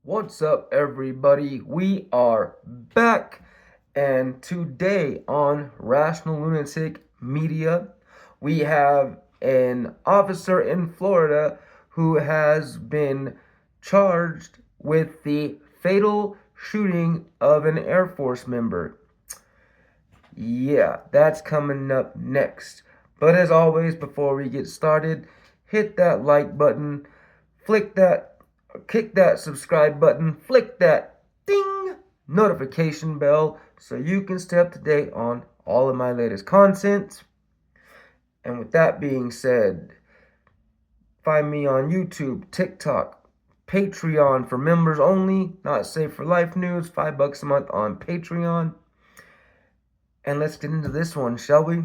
What's up, everybody? We are back, and today on Rational Lunatic Media, we have an officer in Florida who has been charged with the fatal shooting of an Air Force member. Yeah, that's coming up next. But as always, before we get started, hit that like button, flick that, kick that subscribe button, flick that ding notification bell so you can stay up to date on all of my latest content. And with that being said, find me on YouTube, TikTok, Patreon for members only, not safe for life news, $5 a month on Patreon. And let's get into this one, shall we?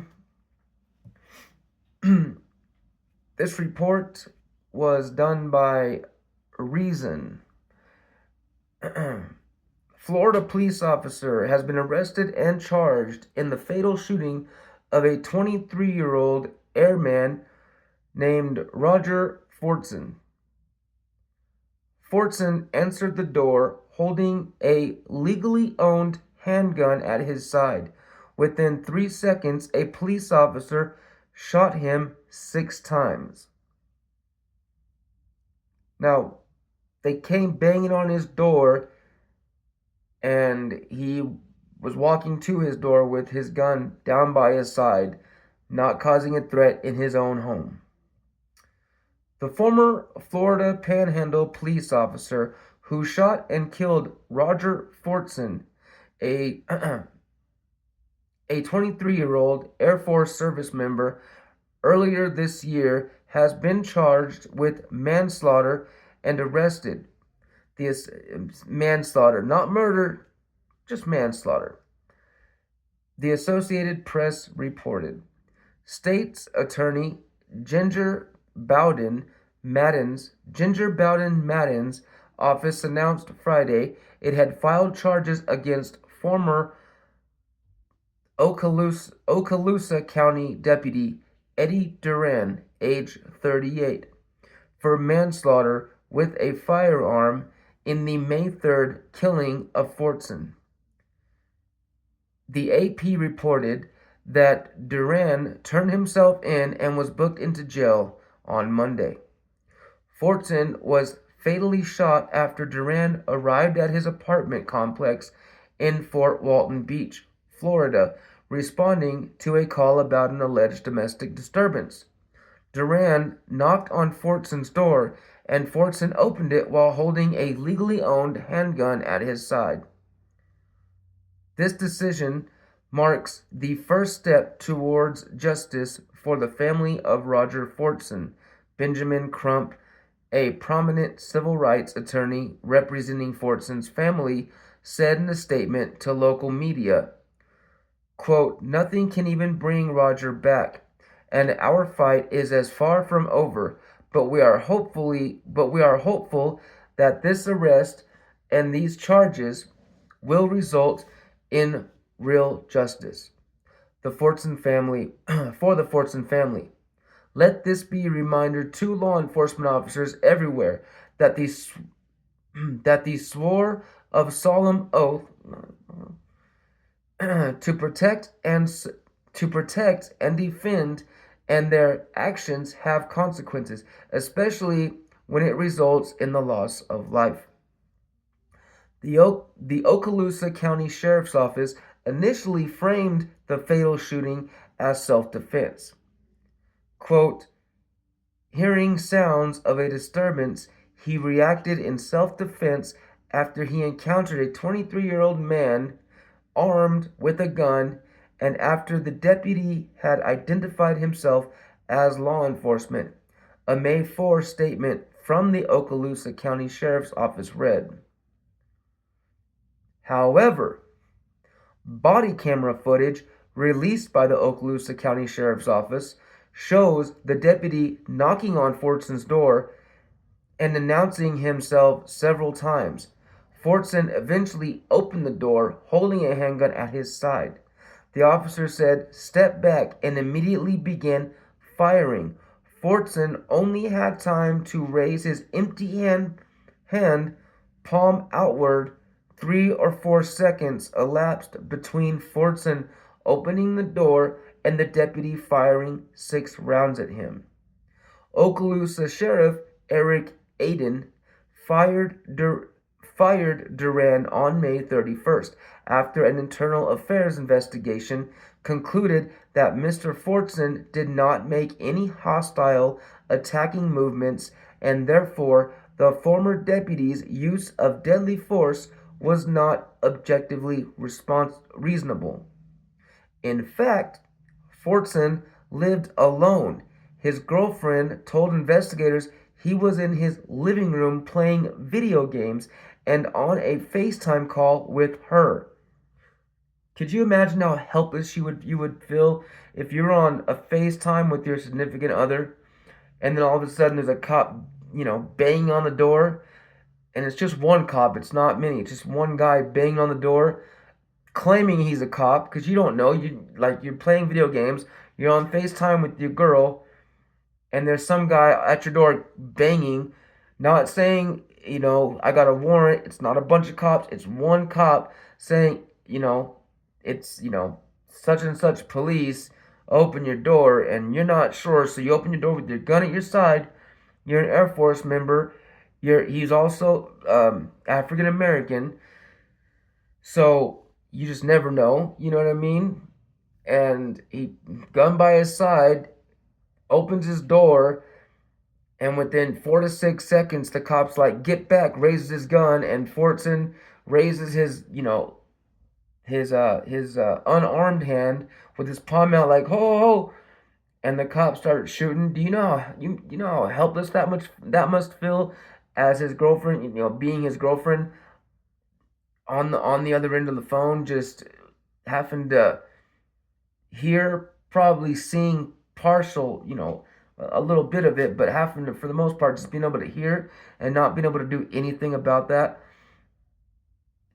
This report was done by Reason. Florida police officer has been arrested and charged in the fatal shooting of a 23-year-old airman named Roger Fortson. Fortson answered the door holding a legally owned handgun at his side. Within 3 seconds, a police officer shot him 6 times. Now, they came banging on his door, and he was walking to his door with his gun down by his side, not causing a threat in his own home. The former Florida Panhandle police officer who shot and killed Roger Fortson, a 23-year-old Air Force service member, earlier this year has been charged with manslaughter and arrested. Manslaughter, not murder, just manslaughter. The Associated Press reported. State's Attorney Ginger Bowden Madden's office announced Friday it had filed charges against former Okaloosa County Deputy Eddie Duran, age 38, for manslaughter with a firearm in the May 3rd killing of Fortson. The AP reported that Duran turned himself in and was booked into jail on Monday. Fortson was fatally shot after Duran arrived at his apartment complex in Fort Walton Beach, Florida, responding to a call about an alleged domestic disturbance. Duran knocked on Fortson's door, and Fortson opened it while holding a legally owned handgun at his side. This decision marks the first step towards justice for the family of Roger Fortson, Benjamin Crump, a prominent civil rights attorney representing Fortson's family, said in a statement to local media. Quote, "Nothing can even bring Roger back, and our fight is as far from over, but we are hopeful that this arrest and these charges will result in real justice." The Fortson family For the Fortson family. Let this be a reminder to law enforcement officers everywhere that they swore of solemn oath to protect and defend, and their actions have consequences, especially when it results in the loss of life. The Okaloosa County Sheriff's Office initially framed the fatal shooting as self-defense. Quote, "Hearing sounds of a disturbance, he reacted in self-defense after he encountered a 23-year-old man armed with a gun, and after the deputy had identified himself as law enforcement," a May 4 statement from the Okaloosa County Sheriff's Office read. However, body camera footage released by the Okaloosa County Sheriff's Office shows the deputy knocking on Fortson's door and announcing himself several times. Fortson eventually opened the door, holding a handgun at his side. The officer said, "Step back," and immediately began firing. Fortson only had time to raise his empty hand palm outward. 3 or 4 seconds elapsed between Fortson opening the door and the deputy firing 6 rounds at him. Okaloosa Sheriff Eric Aden fired Duran on May 31st after an internal affairs investigation concluded that Mr. Fortson did not make any hostile attacking movements, and therefore the former deputy's use of deadly force was not objectively reasonable. In fact, Fortson lived alone. His girlfriend told investigators he was in his living room playing video games and on a FaceTime call with her. Could you imagine how helpless you would feel if you're on a FaceTime with your significant other and then all of a sudden there's a cop, banging on the door, and it's just one cop, it's not many, it's just one guy banging on the door claiming he's a cop because you don't know, you're playing video games, you're on FaceTime with your girl, and there's some guy at your door banging, not saying, I got a warrant. It's not a bunch of cops. It's one cop saying, it's, such and such police, open your door, and you're not sure, so you open your door with your gun at your side. You're an Air Force member. He's also African American, so you just never know, you know what I mean? And he, gun by his side, opens his door, and within 4 to 6 seconds, the cop's like, "Get back!" Raises his gun, and Fortson raises his, his unarmed hand with his palm out, like, "Ho, ho, ho!" And the cop starts shooting. Do you know how helpless that must feel, as his girlfriend, being his girlfriend, on the other end of the phone, just having to hear, probably seeing partial, a little bit of it, but having to, for the most part, just being able to hear and not being able to do anything about that.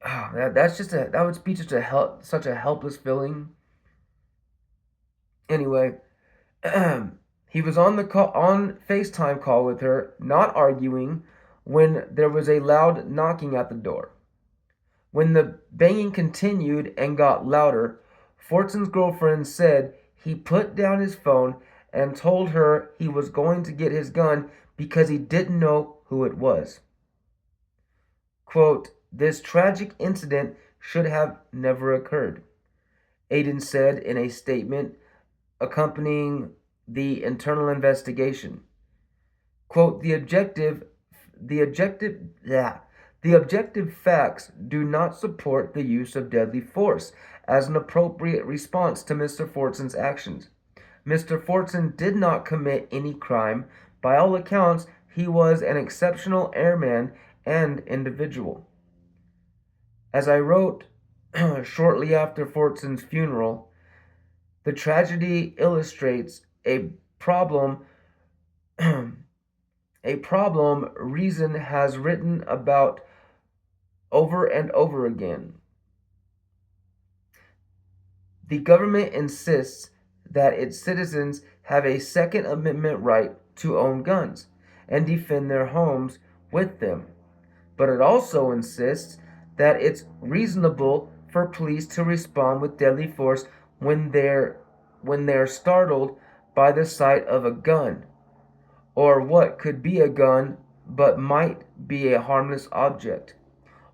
Oh, that would be just such a helpless feeling. Anyway, he was on FaceTime call with her, not arguing, when there was a loud knocking at the door. When the banging continued and got louder, Fortson's girlfriend said he put down his phone and told her he was going to get his gun because he didn't know who it was. Quote, "This tragic incident should have never occurred," Aden said in a statement accompanying the internal investigation. Quote, the objective facts do not support the use of deadly force as an appropriate response to Mr. Fortson's actions. Mr. Fortson did not commit any crime. By all accounts, he was an exceptional airman and individual. As I wrote shortly after Fortson's funeral, the tragedy illustrates a problem Reason has written about over and over again. The government insists that its citizens have a Second Amendment right to own guns and defend their homes with them. But it also insists that it's reasonable for police to respond with deadly force when they're startled by the sight of a gun, or what could be a gun but might be a harmless object,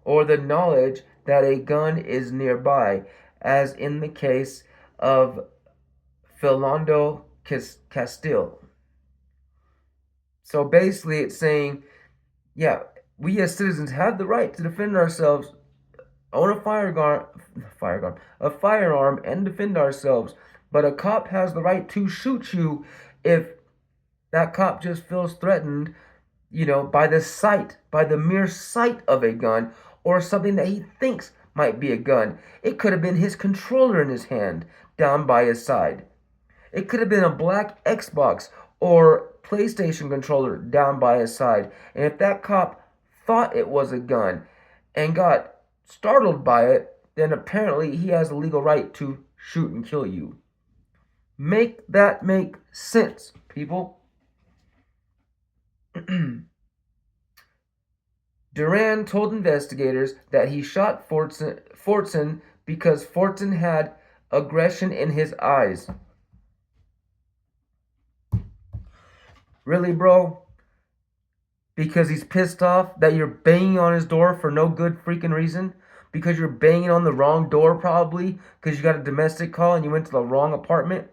or the knowledge that a gun is nearby, as in the case of Philando Castile. So basically it's saying, yeah, we as citizens have the right to defend ourselves, own a firearm, and defend ourselves. But a cop has the right to shoot you if that cop just feels threatened, by the mere sight of a gun or something that he thinks might be a gun. It could have been his controller in his hand down by his side. It could have been a black Xbox or PlayStation controller down by his side. And if that cop thought it was a gun and got startled by it, then apparently he has a legal right to shoot and kill you. Make that make sense, people. Duran told investigators that he shot Fortson because Fortson had aggression in his eyes. Really, bro? Because he's pissed off that you're banging on his door for no good freaking reason? Because you're banging on the wrong door, probably? Because you got a domestic call and you went to the wrong apartment?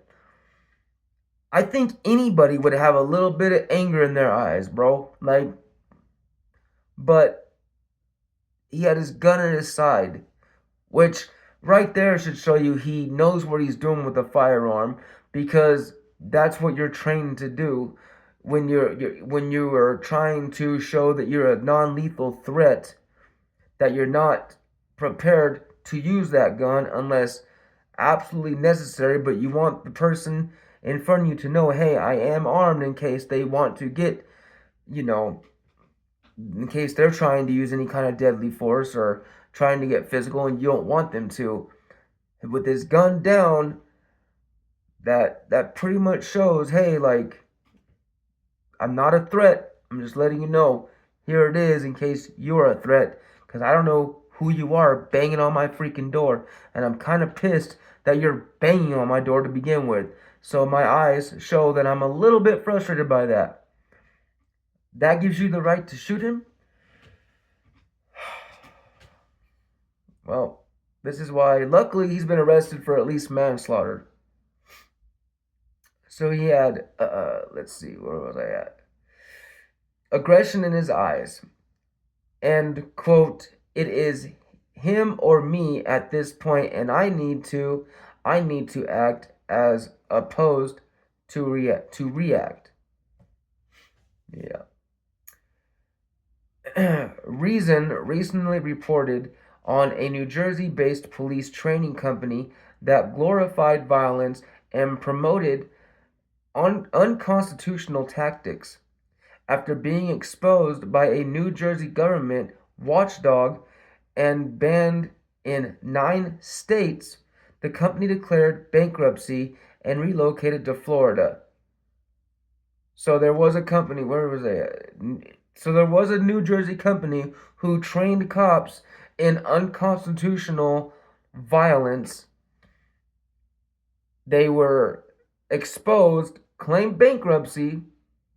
I think anybody would have a little bit of anger in their eyes, bro. Like, but he had his gun at his side, which right there should show you he knows what he's doing with a firearm, because that's what you're trained to do when you are trying to show that you're a non-lethal threat, that you're not prepared to use that gun unless absolutely necessary, but you want the person in front of you to know, hey, I am armed in case they want to get, in case they're trying to use any kind of deadly force or trying to get physical and you don't want them to. With his gun down, that pretty much shows, hey, like, I'm not a threat. I'm just letting you know. Here it is in case you're a threat. Because I don't know who you are banging on my freaking door. And I'm kind of pissed that you're banging on my door to begin with. So my eyes show that I'm a little bit frustrated by that. That gives you the right to shoot him? Well, this is why, luckily, he's been arrested for at least manslaughter. So he had, let's see, where was I at? Aggression in his eyes. And, quote, it is him or me at this point, and I need to act as opposed to react. Yeah. Reason recently reported on a New Jersey-based police training company that glorified violence and promoted unconstitutional tactics. After being exposed by a New Jersey government watchdog and banned in 9 states, the company declared bankruptcy and relocated to Florida. So there was a company, where was they at? So there was a New Jersey company who trained cops in unconstitutional violence. They were exposed, claimed bankruptcy,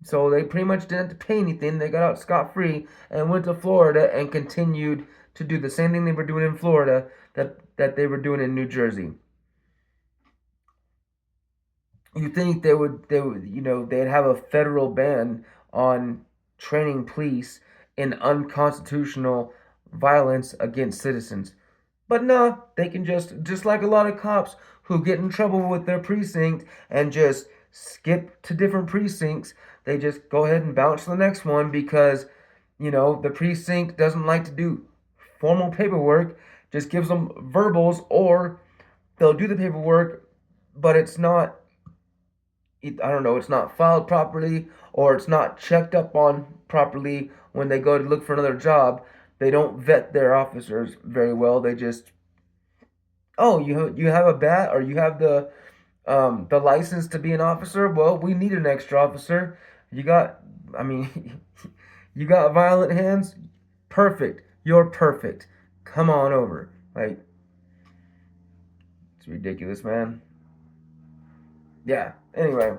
so they pretty much didn't have to pay anything. They got out scot-free and went to Florida and continued to do the same thing they were doing in Florida that they were doing in New Jersey. You think they'd have a federal ban on training police in unconstitutional violence against citizens. But no, they can just like a lot of cops who get in trouble with their precinct and just skip to different precincts, they just go ahead and bounce to the next one because, the precinct doesn't like to do formal paperwork, just gives them verbals, or they'll do the paperwork, but it's not filed properly, or it's not checked up on properly when they go to look for another job. They don't vet their officers very well. They just, oh, you have a bat, or you have the license to be an officer. Well, we need an extra officer. You got violent hands. Perfect. You're perfect. Come on over. Like, it's ridiculous, man. Yeah. Anyway,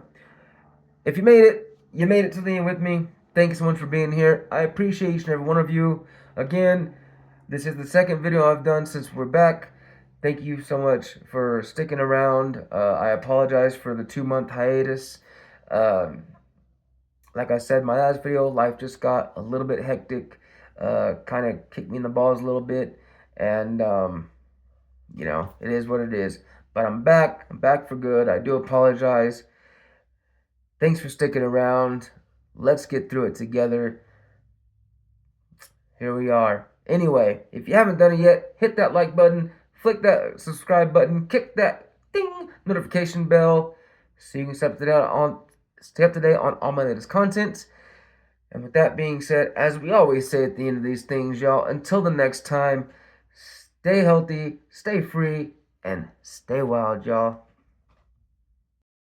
if you made it to the end with me. Thank you so much for being here. I appreciate each and every one of you. Again, this is the second video I've done since we're back. Thank you so much for sticking around. I apologize for the 2-month hiatus. Like I said, my last video, life just got a little bit hectic. Kind of kicked me in the balls a little bit. And, it is what it is. But I'm back. I'm back for good. I do apologize. Thanks for sticking around. Let's get through it together. Here we are. Anyway, if you haven't done it yet, hit that like button, flick that subscribe button, kick that ding notification bell so you can stay up to date on all my latest content. And with that being said, as we always say at the end of these things, y'all, until the next time, stay healthy, stay free, and stay wild, y'all.